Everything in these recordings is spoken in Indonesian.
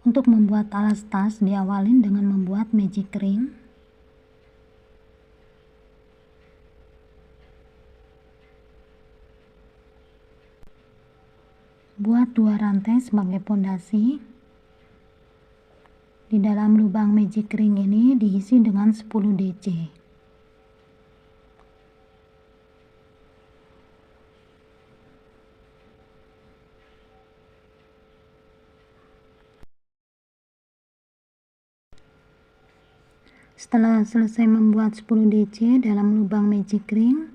Untuk membuat alas tas diawalin dengan membuat magic ring. Buat 2 rantai sebagai pondasi. Di dalam lubang magic ring ini diisi dengan 10 DC. Setelah selesai membuat 10 DC dalam lubang magic ring,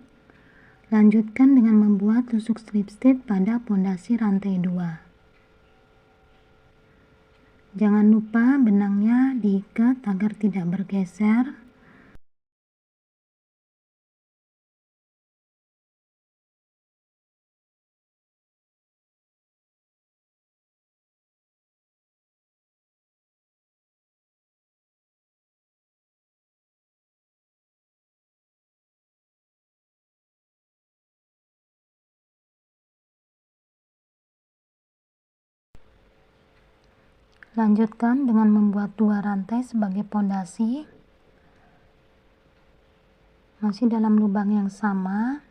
lanjutkan dengan membuat tusuk slip stitch pada pondasi rantai 2. Jangan lupa benangnya diikat agar tidak bergeser. Lanjutkan dengan membuat 2 rantai sebagai pondasi. Masih dalam lubang yang sama,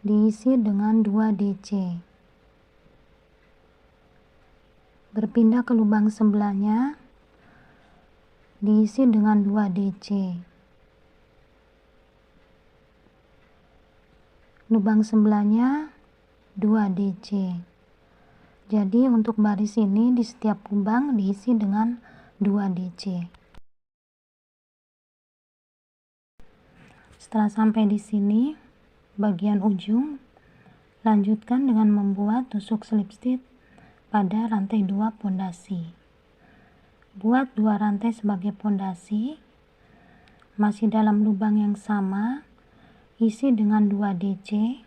diisi dengan 2 DC. Berpindah ke lubang sebelahnya, diisi dengan 2 DC. Lubang sebelahnya 2 DC. Jadi untuk baris ini di setiap lubang diisi dengan 2 DC. Setelah sampai di sini, bagian ujung, lanjutkan dengan membuat tusuk slip stitch pada rantai 2 pondasi. Buat 2 rantai sebagai pondasi, masih dalam lubang yang sama, isi dengan 2 DC.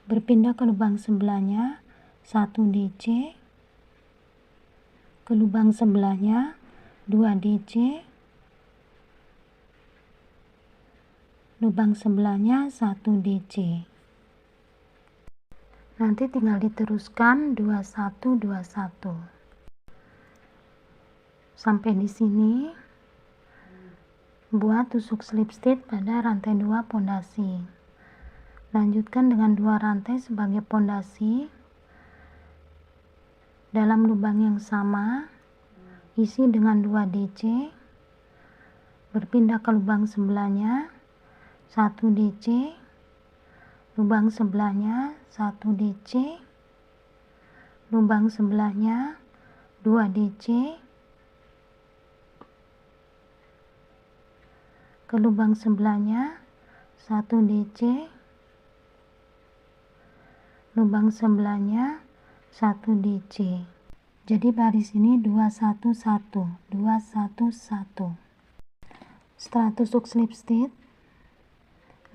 Berpindah ke lubang sebelahnya 1 DC, ke lubang sebelahnya 2 DC, lubang sebelahnya 1 DC. Nanti tinggal diteruskan 2121. Sampai di sini buat tusuk slip stitch pada rantai 2 pondasi. Lanjutkan dengan 2 rantai sebagai pondasi. Dalam lubang yang sama, isi dengan 2 DC. Berpindah ke lubang sebelahnya 1 DC. Lubang sebelahnya 1 DC. Lubang sebelahnya 2 DC. Ke lubang sebelahnya 1 DC. Lubang sebelahnya 1 DC. Jadi baris ini 211, 211. Setelah tusuk slip stitch,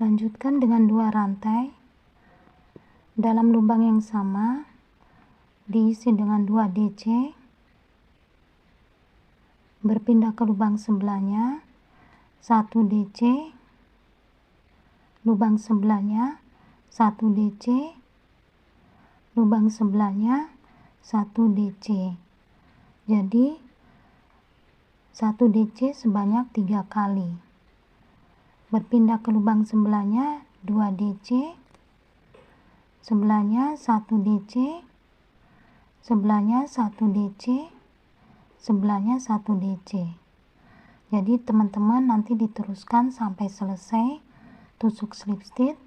lanjutkan dengan 2 rantai dalam lubang yang sama, diisi dengan 2 DC. Berpindah ke lubang sebelahnya 1 DC. Lubang sebelahnya 1 DC. Lubang sebelahnya 1 DC. Jadi 1 DC sebanyak 3 kali. Berpindah ke lubang sebelahnya 2 DC. Sebelahnya 1 DC. Sebelahnya 1 DC. Sebelahnya 1 DC. Jadi teman-teman nanti diteruskan sampai selesai tusuk slip stitch.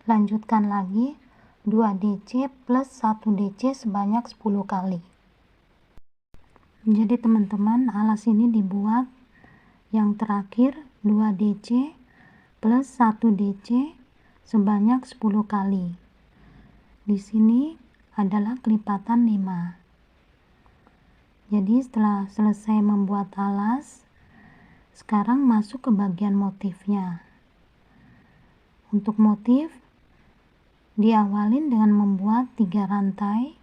Lanjutkan lagi 2 DC plus 1 DC sebanyak 10 kali. Jadi teman-teman, alas ini dibuat yang terakhir 2 DC plus 1 DC sebanyak 10 kali. Di sini adalah kelipatan 5. Jadi setelah selesai membuat alas, sekarang masuk ke bagian motifnya. Untuk motif, diawalin dengan membuat 3 rantai.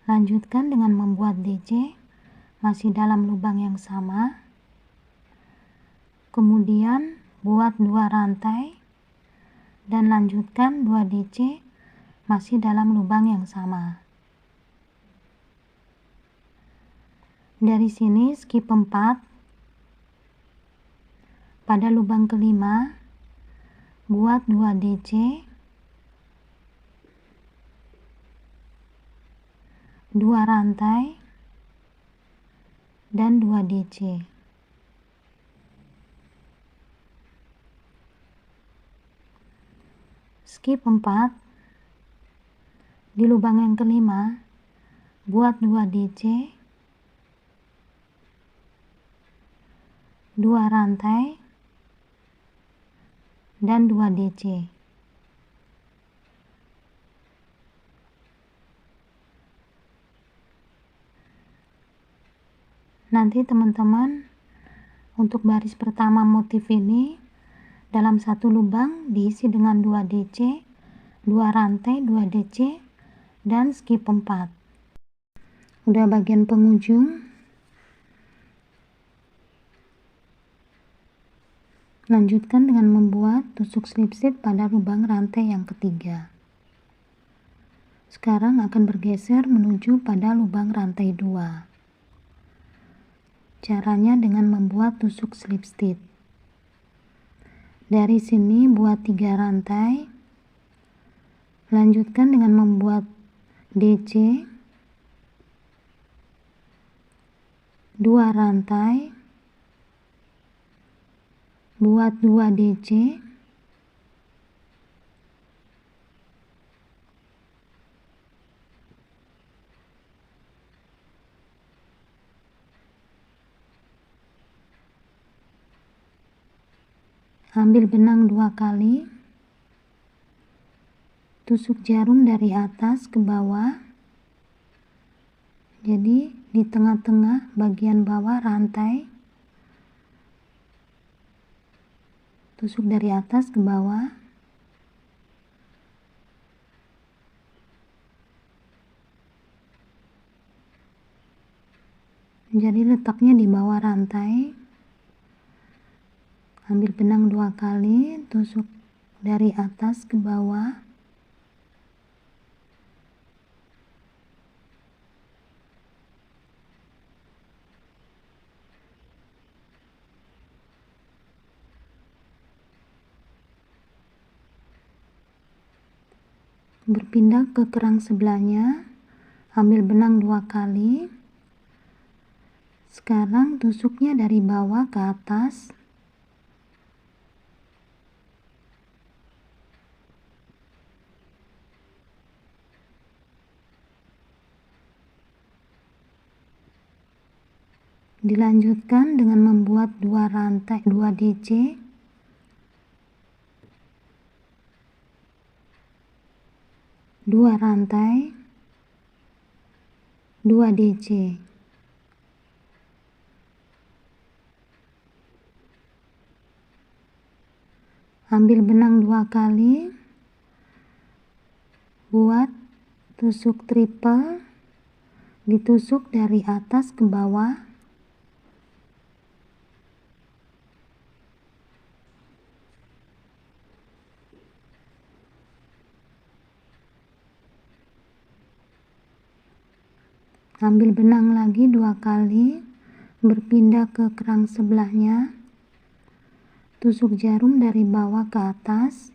Lanjutkan dengan membuat DC masih dalam lubang yang sama. Kemudian buat 2 rantai. dan lanjutkan 2 DC masih dalam lubang yang sama. Dari sini skip 4. Pada lubang kelima, buat 2 DC, 2 rantai, dan 2 DC. Skip 4. Di lubang yang kelima, buat 2 DC, 2 rantai, dan 2 DC. Nanti teman-teman untuk baris pertama motif ini dalam satu lubang diisi dengan 2 DC, 2 rantai, 2 DC, dan skip 4. Udah bagian penghujung, lanjutkan dengan membuat tusuk slip stitch pada lubang rantai yang ketiga. Sekarang akan bergeser menuju pada lubang rantai 2. Caranya dengan membuat tusuk slip stitch. Dari sini buat 3 rantai, lanjutkan dengan membuat DC, 2 rantai, buat 2 DC, ambil benang 2 kali, tusuk jarum dari atas ke bawah, jadi di tengah-tengah bagian bawah rantai, tusuk dari atas ke bawah, jadi letaknya di bawah rantai. Ambil benang 2 kali, tusuk dari atas ke bawah, berpindah ke kerang sebelahnya, ambil benang 2 kali. Sekarang tusuknya dari bawah ke atas, dilanjutkan dengan membuat 2 rantai, 2 DC, 2 rantai, 2 DC. Ambil benang 2 kali, buat tusuk triple, ditusuk dari atas ke bawah, ambil benang lagi 2 kali, berpindah ke kerang sebelahnya, tusuk jarum dari bawah ke atas,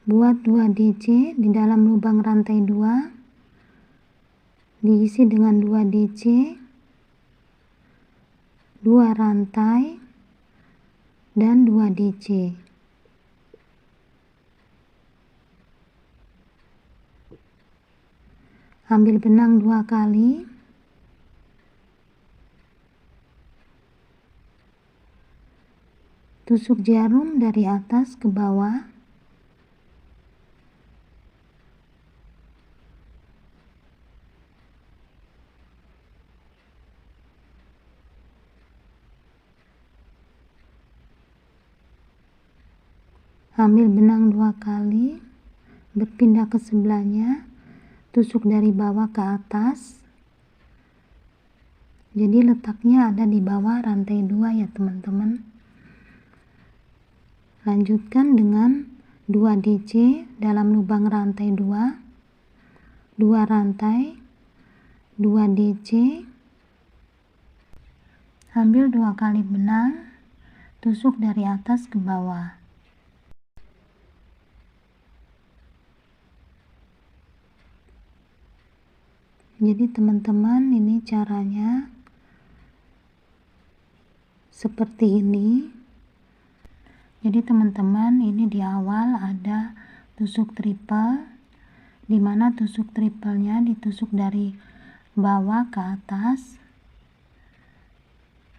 buat 2 DC di dalam lubang rantai 2, diisi dengan 2 DC, 2 rantai, dan 2 DC. Ambil benang 2 kali, tusuk jarum dari atas ke bawah, ambil benang 2 kali, berpindah ke sebelahnya, tusuk dari bawah ke atas, Jadi letaknya ada di bawah rantai 2 ya teman-teman. Lanjutkan dengan 2 DC dalam lubang rantai 2, 2 rantai, 2 DC, ambil 2 kali benang, tusuk dari atas ke bawah. Jadi teman-teman, ini caranya seperti ini. Jadi teman-teman, ini di awal ada tusuk triple, dimana tusuk triplenya ditusuk dari bawah ke atas.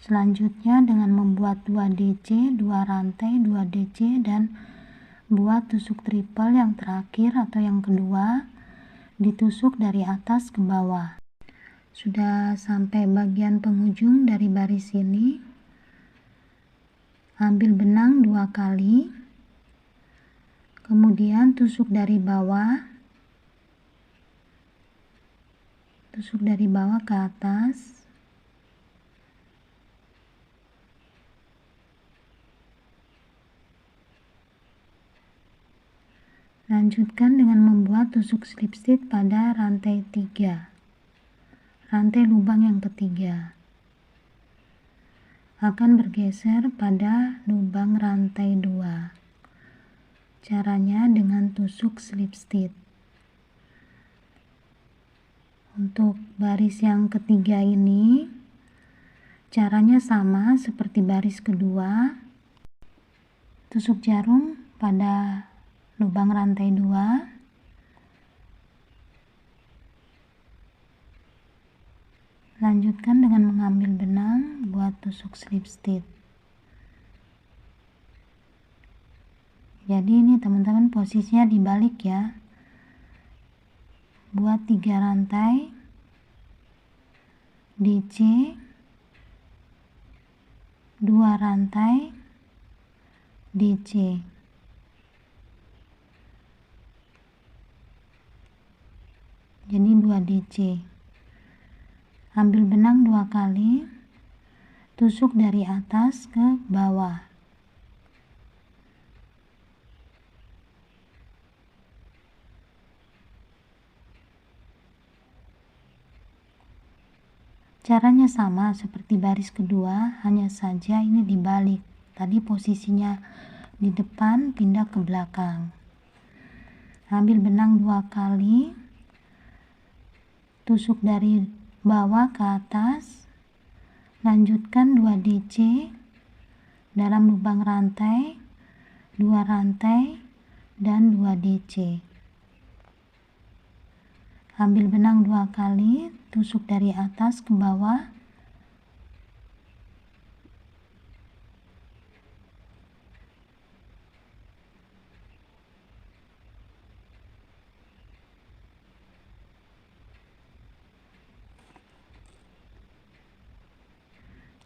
Selanjutnya dengan membuat 2 DC, 2 rantai, 2 DC, dan buat tusuk triple yang terakhir atau yang kedua, ditusuk dari atas ke bawah. Sudah sampai bagian penghujung dari baris ini, ambil benang 2 kali, kemudian tusuk dari bawah, ke atas, lanjutkan dengan membuat tusuk slip stitch pada rantai 3, rantai lubang yang ketiga. Akan bergeser pada lubang rantai 2. Caranya dengan tusuk slip stitch. Untuk baris yang ketiga ini, caranya sama seperti baris kedua. Tusuk jarum pada lubang rantai 2. Lanjutkan dengan mengambil benang buat tusuk slip stitch. Jadi ini teman-teman posisinya dibalik ya. Buat 3 rantai DC, 2 rantai DC. Jadi 2 DC. Ambil benang 2 kali, tusuk dari atas ke bawah. Caranya sama seperti baris kedua, hanya saja ini dibalik. Tadi posisinya di depan, pindah ke belakang. Ambil benang 2 kali, tusuk dari bawah ke atas, lanjutkan 2 DC dalam lubang rantai, 2 rantai, dan 2 DC. Ambil benang 2 kali, tusuk dari atas ke bawah,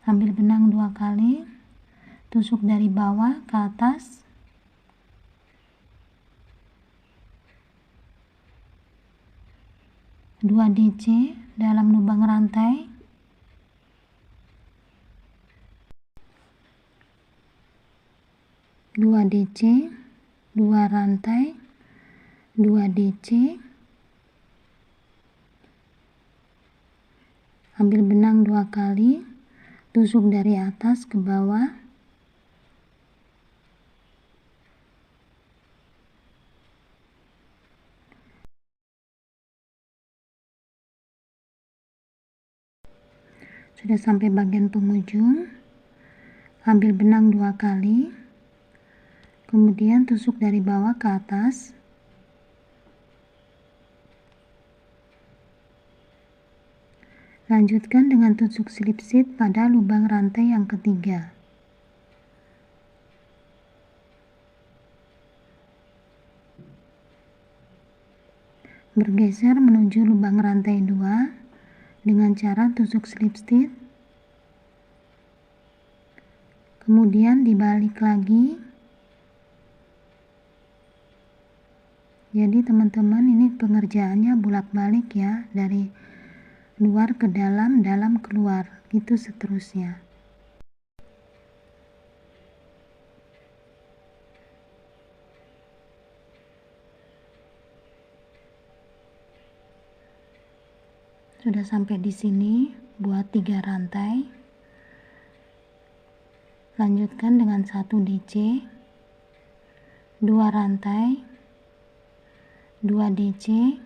ambil benang 2 kali, tusuk dari bawah ke atas, dua DC dalam lubang rantai, dua DC, 2 rantai, 2 DC, ambil benang 2 kali, tusuk dari atas ke bawah, sudah sampai bagian penghujung, ambil benang 2 kali, kemudian tusuk dari bawah ke atas, lanjutkan dengan tusuk slip stitch pada lubang rantai yang ketiga. Bergeser menuju lubang rantai 2 dengan cara tusuk slip stitch. Kemudian dibalik lagi. Jadi teman-teman, ini pengerjaannya bolak-balik ya, dari luar ke dalam, dalam keluar, gitu seterusnya. Sudah sampai di sini, buat 3 rantai. Lanjutkan dengan 1 DC, 2 rantai, 2 DC,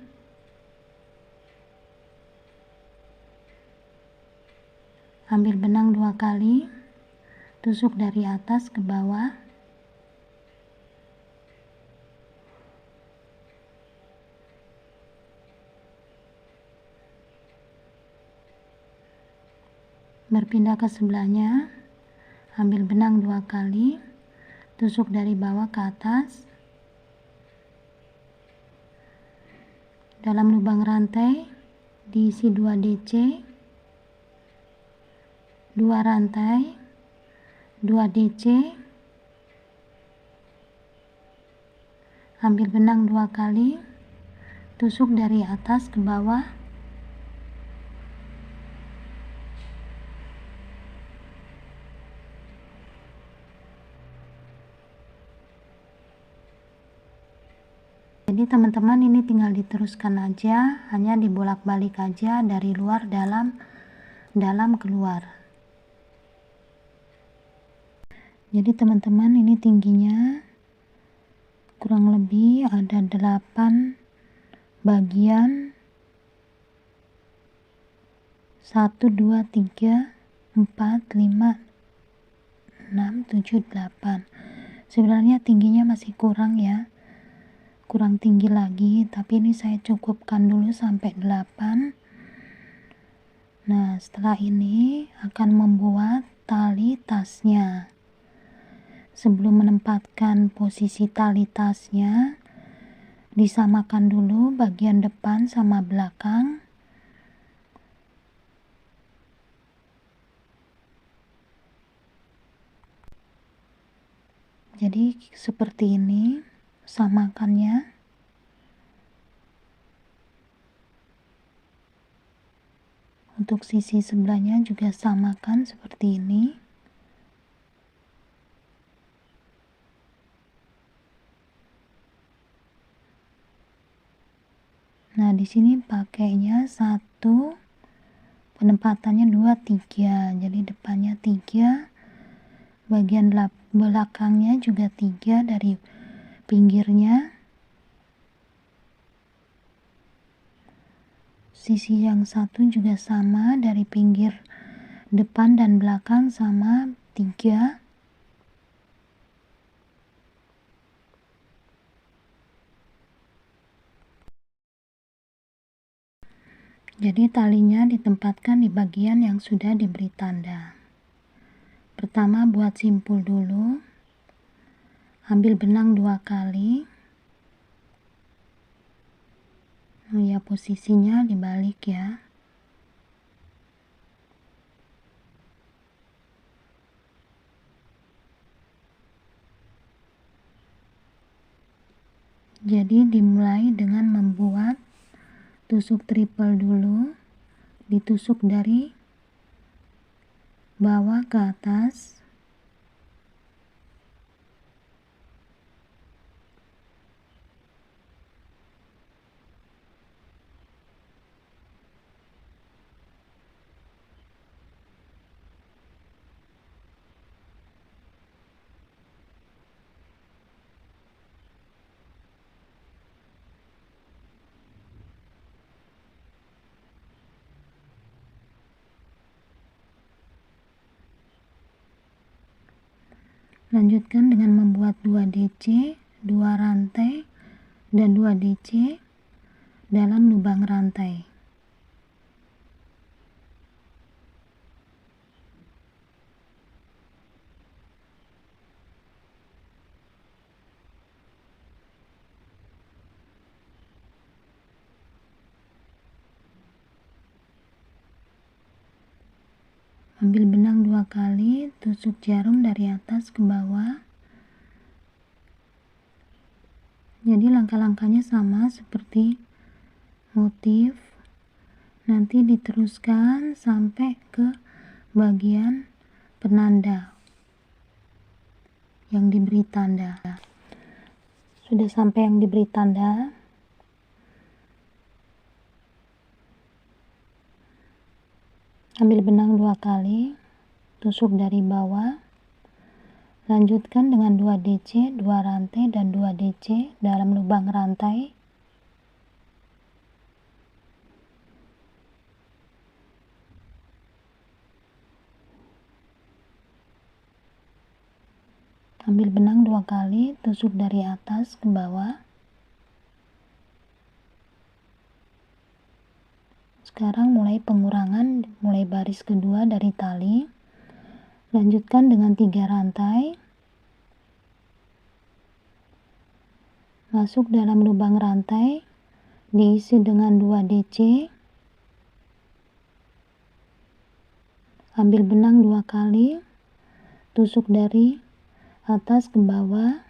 ambil benang 2 kali, tusuk dari atas ke bawah, berpindah ke sebelahnya, ambil benang 2 kali, tusuk dari bawah ke atas, dalam lubang rantai diisi 2 DC, 2 rantai, 2 DC, ambil benang 2 kali, tusuk dari atas ke bawah, jadi teman-teman ini tinggal diteruskan aja, hanya dibolak-balik aja dari luar dalam, dalam keluar. Jadi teman-teman ini tingginya kurang lebih ada 8 bagian, 1, 2, 3, 4, 5, 6, 7, 8. Sebenarnya tingginya masih kurang ya, kurang tinggi lagi, tapi ini saya cukupkan dulu sampai 8. Nah, setelah ini akan membuat tali tasnya. Sebelum menempatkan posisi tali tasnya, disamakan dulu bagian depan sama belakang. Jadi seperti ini samakannya. Untuk sisi sebelahnya juga samakan seperti ini. Nah, di sini pakainya 1, penempatannya 2, 3. Jadi depannya 3, bagian belakangnya juga 3 dari pinggirnya. Sisi yang satu juga sama, dari pinggir depan dan belakang sama 3. Jadi talinya ditempatkan di bagian yang sudah diberi tanda. Pertama buat simpul dulu. Ambil benang 2 kali. Oh ya, posisinya dibalik ya. Jadi dimulai dengan membuat tusuk triple dulu. Ditusuk dari bawah ke atas. Lanjutkan dengan membuat 2 DC, 2 rantai, dan 2 DC dalam lubang rantai. Ambil benang 2 kali, tusuk jarum dari atas ke bawah. Jadi langkah-langkahnya sama seperti motif. nanti diteruskan sampai ke bagian penanda yang diberi tanda. Sudah sampai yang diberi tanda, ambil benang 2 kali, tusuk dari bawah, lanjutkan dengan 2 DC, 2 rantai dan 2 DC dalam lubang rantai. Ambil benang 2 kali, tusuk dari atas ke bawah. Sekarang mulai pengurangan, mulai baris kedua dari tali. Lanjutkan dengan 3 rantai. Masuk dalam lubang rantai, diisi dengan 2 DC. Ambil benang 2 kali, tusuk dari atas ke bawah.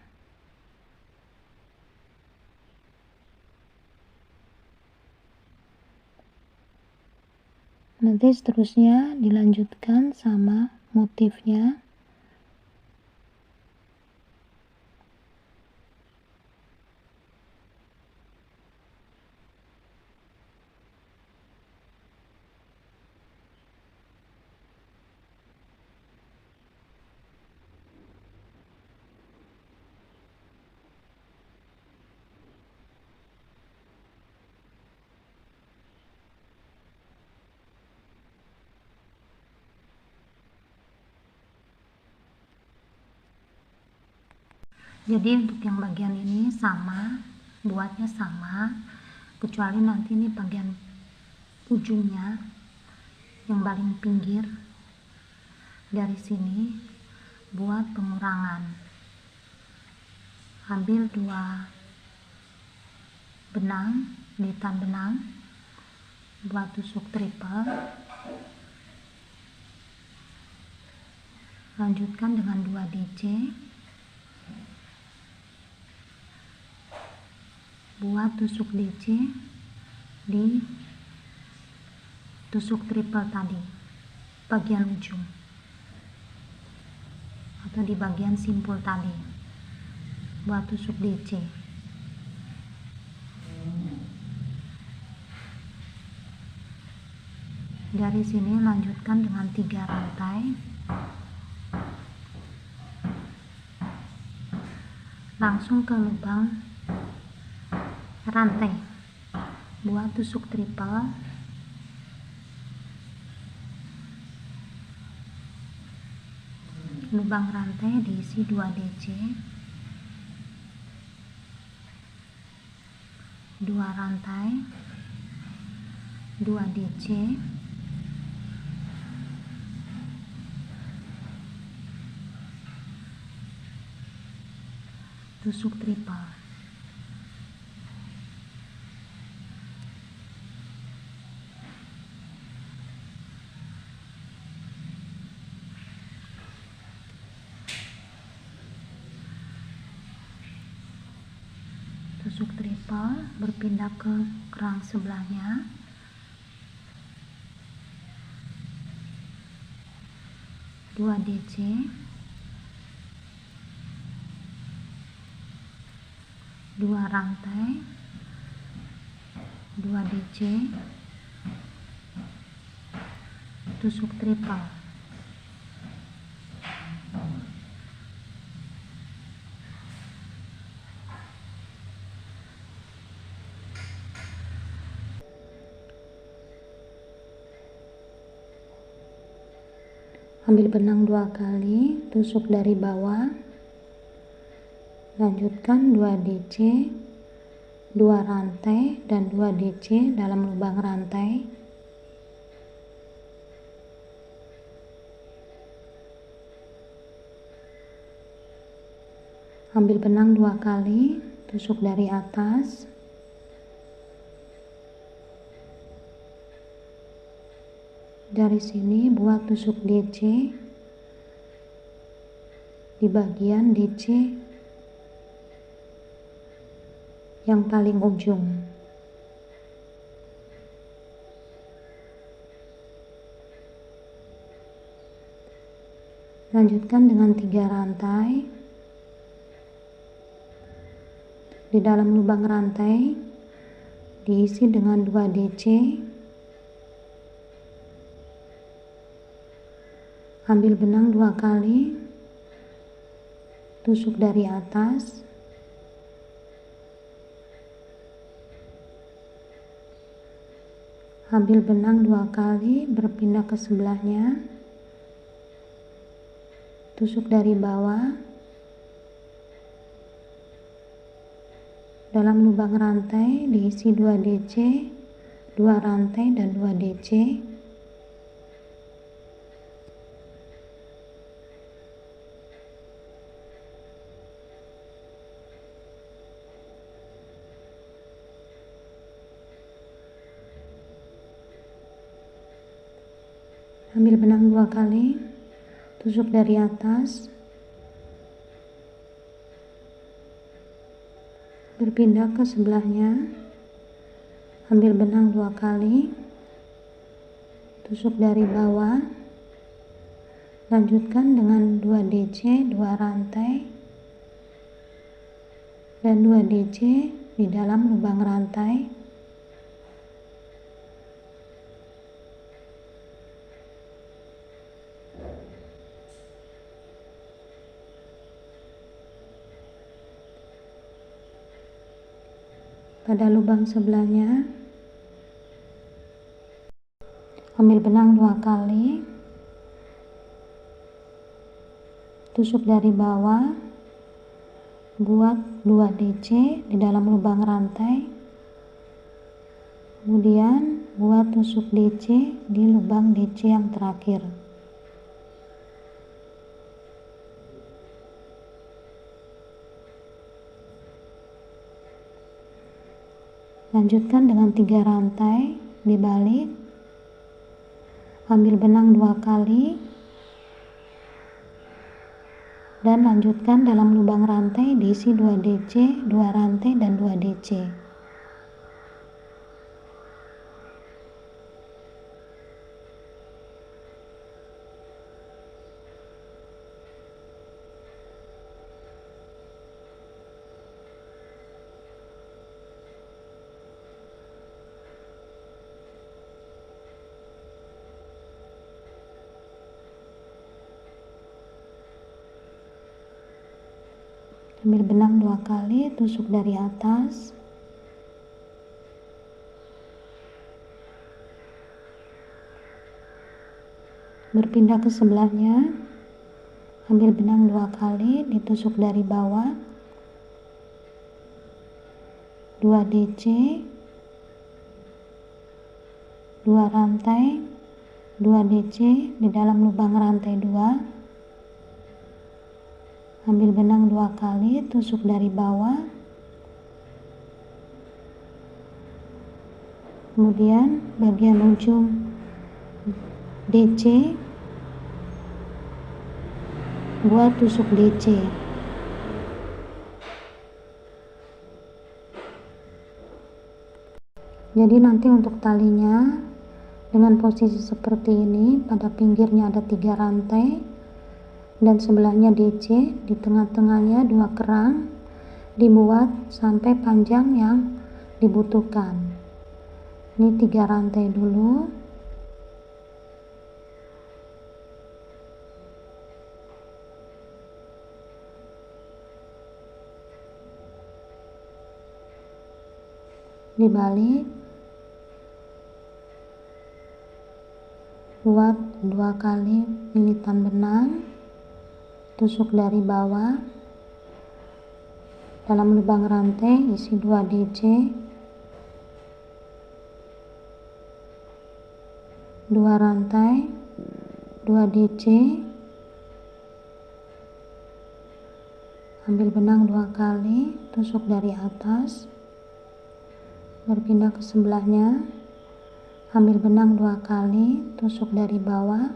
Nanti seterusnya dilanjutkan sama motifnya. Jadi untuk yang bagian ini sama, buatnya sama, kecuali nanti ini bagian ujungnya yang paling pinggir dari sini buat pengurangan. Ambil 2 benang, lilitan benang, buat tusuk triple, lanjutkan dengan 2 DC, buat tusuk DC di tusuk triple tadi, bagian ujung atau di bagian simpul tadi, buat tusuk DC. Dari sini lanjutkan dengan 3 rantai, langsung ke lubang rantai, buat tusuk triple. Lubang rantai diisi 2 DC, 2 rantai, 2 DC, tusuk triple. Tusuk triple, berpindah ke kerang sebelahnya, dua DC, 2 rantai, 2 DC, tusuk triple. Ambil benang 2 kali, tusuk dari bawah, lanjutkan 2 DC, 2 rantai dan 2 DC dalam lubang rantai. Ambil benang 2 kali, tusuk dari atas, dari sini buat tusuk DC di bagian DC yang paling ujung. Lanjutkan dengan 3 rantai. Di dalam lubang rantai diisi dengan 2 DC. Ambil benang 2 kali, tusuk dari atas, ambil benang 2 kali, berpindah ke sebelahnya, tusuk dari bawah. Dalam lubang rantai diisi 2 DC, 2 rantai dan 2 DC. Ambil benang 2 kali, tusuk dari atas, berpindah ke sebelahnya, ambil benang 2 kali, tusuk dari bawah, lanjutkan dengan 2 DC, 2 rantai dan 2 DC di dalam lubang rantai. Pada lubang sebelahnya, ambil benang 2 kali, tusuk dari bawah, buat 2 DC di dalam lubang rantai, kemudian buat tusuk DC di lubang DC yang terakhir. Lanjutkan dengan 3 rantai, dibalik, ambil benang 2 kali, dan lanjutkan dalam lubang rantai diisi 2 DC, 2 rantai dan 2 DC. Ambil benang 2 kali, tusuk dari atas, berpindah ke sebelahnya, ambil benang 2 kali, ditusuk dari bawah, 2 DC, 2 rantai, 2 DC di dalam lubang rantai 2, ambil benang 2 kali, tusuk dari bawah, kemudian bagian ujung DC buat tusuk DC. Jadi nanti untuk talinya dengan posisi seperti ini, pada pinggirnya ada 3 rantai dan sebelahnya DC, di tengah-tengahnya 2 kerang, dibuat sampai panjang yang dibutuhkan. Ini 3 rantai dulu, dibalik, buat 2 kali lilitan benang, tusuk dari bawah, dalam lubang rantai isi 2 DC, 2 rantai, 2 DC, ambil benang 2 kali, tusuk dari atas, berpindah ke sebelahnya, ambil benang 2 kali, tusuk dari bawah,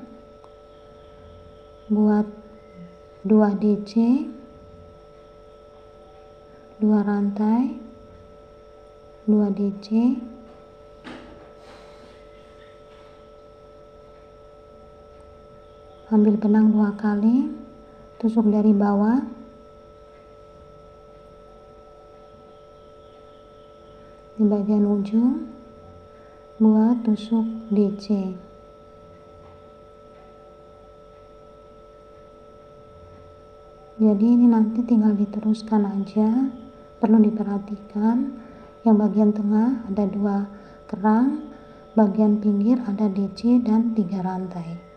buat 2 DC, 2 rantai, 2 DC, ambil benang 2 kali, tusuk dari bawah, di bagian ujung buat tusuk DC. Jadi ini nanti tinggal diteruskan aja, perlu diperhatikan yang bagian tengah ada 2 kerang, bagian pinggir ada DC dan 3 rantai.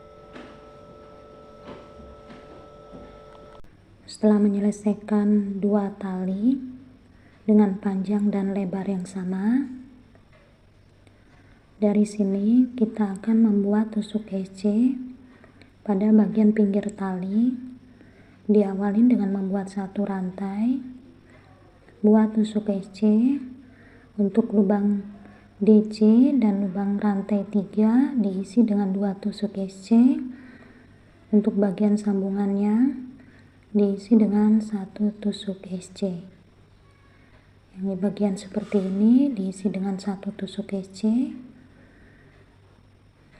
Setelah menyelesaikan 2 tali dengan panjang dan lebar yang sama, dari sini kita akan membuat tusuk SC pada bagian pinggir tali. Diawalin dengan membuat 1 rantai, buat tusuk SC untuk lubang DC dan lubang rantai 3 diisi dengan 2 tusuk SC. Untuk bagian sambungannya diisi dengan 1 tusuk SC. Yang di bagian seperti ini diisi dengan 1 tusuk SC.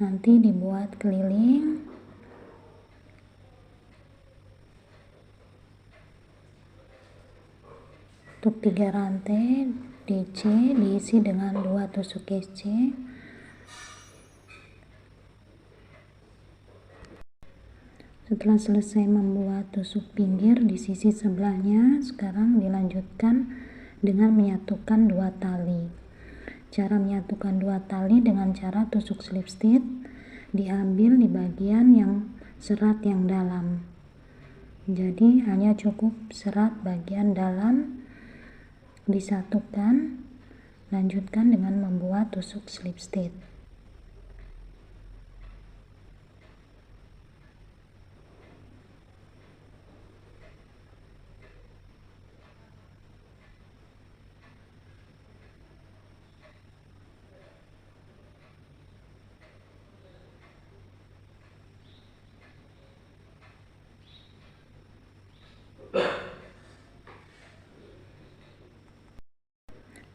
Nanti dibuat keliling. Untuk 3 rantai DC diisi dengan 2 tusuk SC. Setelah selesai membuat tusuk pinggir di sisi sebelahnya, sekarang dilanjutkan dengan menyatukan 2 tali. Cara menyatukan 2 tali dengan cara tusuk slip stitch, diambil di bagian yang serat yang dalam. Jadi hanya cukup serat bagian dalam disatukan, lanjutkan dengan membuat tusuk slip stitch.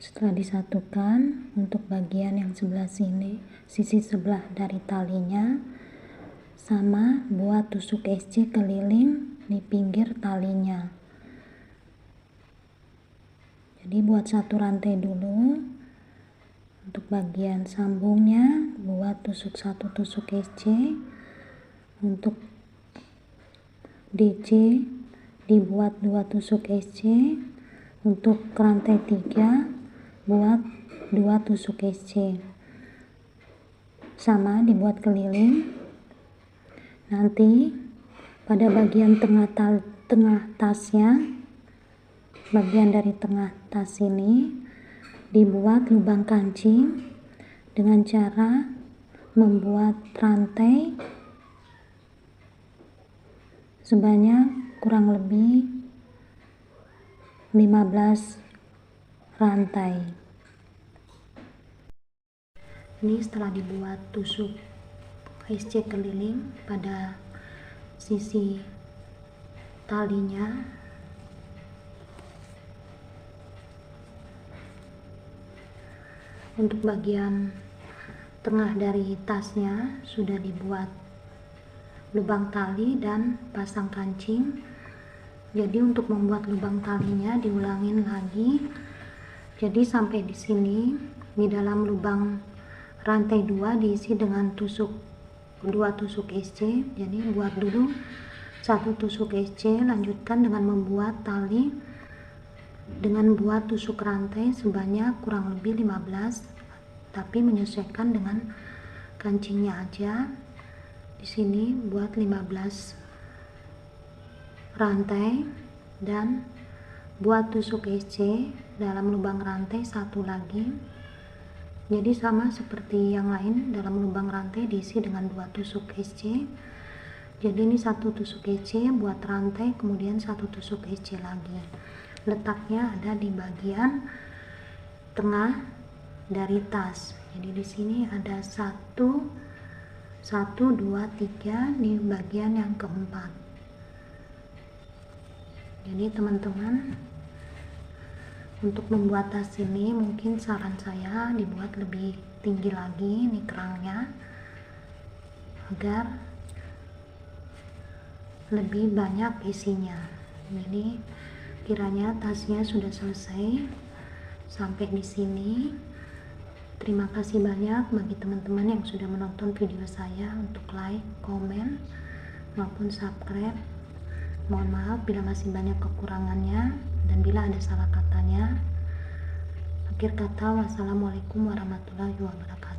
Setelah disatukan, untuk bagian yang sebelah sini, sisi sebelah dari talinya sama, buat tusuk SC keliling di pinggir talinya. Jadi buat 1 rantai dulu. Untuk bagian sambungnya buat tusuk 1 tusuk SC. Untuk DC dibuat 2 tusuk SC. Untuk rantai 3 buat 2 tusuk SC. Sama, dibuat keliling. Nanti pada bagian tengah tasnya, bagian dari tengah tas ini dibuat lubang kancing dengan cara membuat rantai sebanyak kurang lebih 15 rantai. Ini setelah dibuat tusuk SC keliling pada sisi talinya, untuk bagian tengah dari tasnya sudah dibuat lubang tali dan pasang kancing. Jadi untuk membuat lubang talinya diulangin lagi. Jadi sampai di sini, di dalam lubang rantai 2 diisi dengan 2 tusuk SC. Jadi buat dulu 1 tusuk SC, lanjutkan dengan membuat tali dengan buat tusuk rantai sebanyak kurang lebih 15, tapi menyesuaikan dengan kancingnya aja. Di sini buat 15 rantai dan buat tusuk SC dalam lubang rantai 1 lagi. Jadi sama seperti yang lain, dalam lubang rantai diisi dengan 2 tusuk SC. Jadi ini 1 tusuk SC buat rantai, kemudian 1 tusuk SC lagi. Letaknya ada di bagian tengah dari tas. Jadi di sini ada 1 2 3 di bagian yang keempat. Jadi teman-teman, untuk membuat tas ini mungkin saran saya dibuat lebih tinggi lagi nih kerangnya, agar lebih banyak isinya. Jadi kiranya tasnya sudah selesai sampai di sini. Terima kasih banyak bagi teman-teman yang sudah menonton video saya, untuk like, komen, maupun subscribe. Mohon maaf bila masih banyak kekurangannya dan bila ada salah katanya. Akhir kata, wassalamualaikum warahmatullahi wabarakatuh.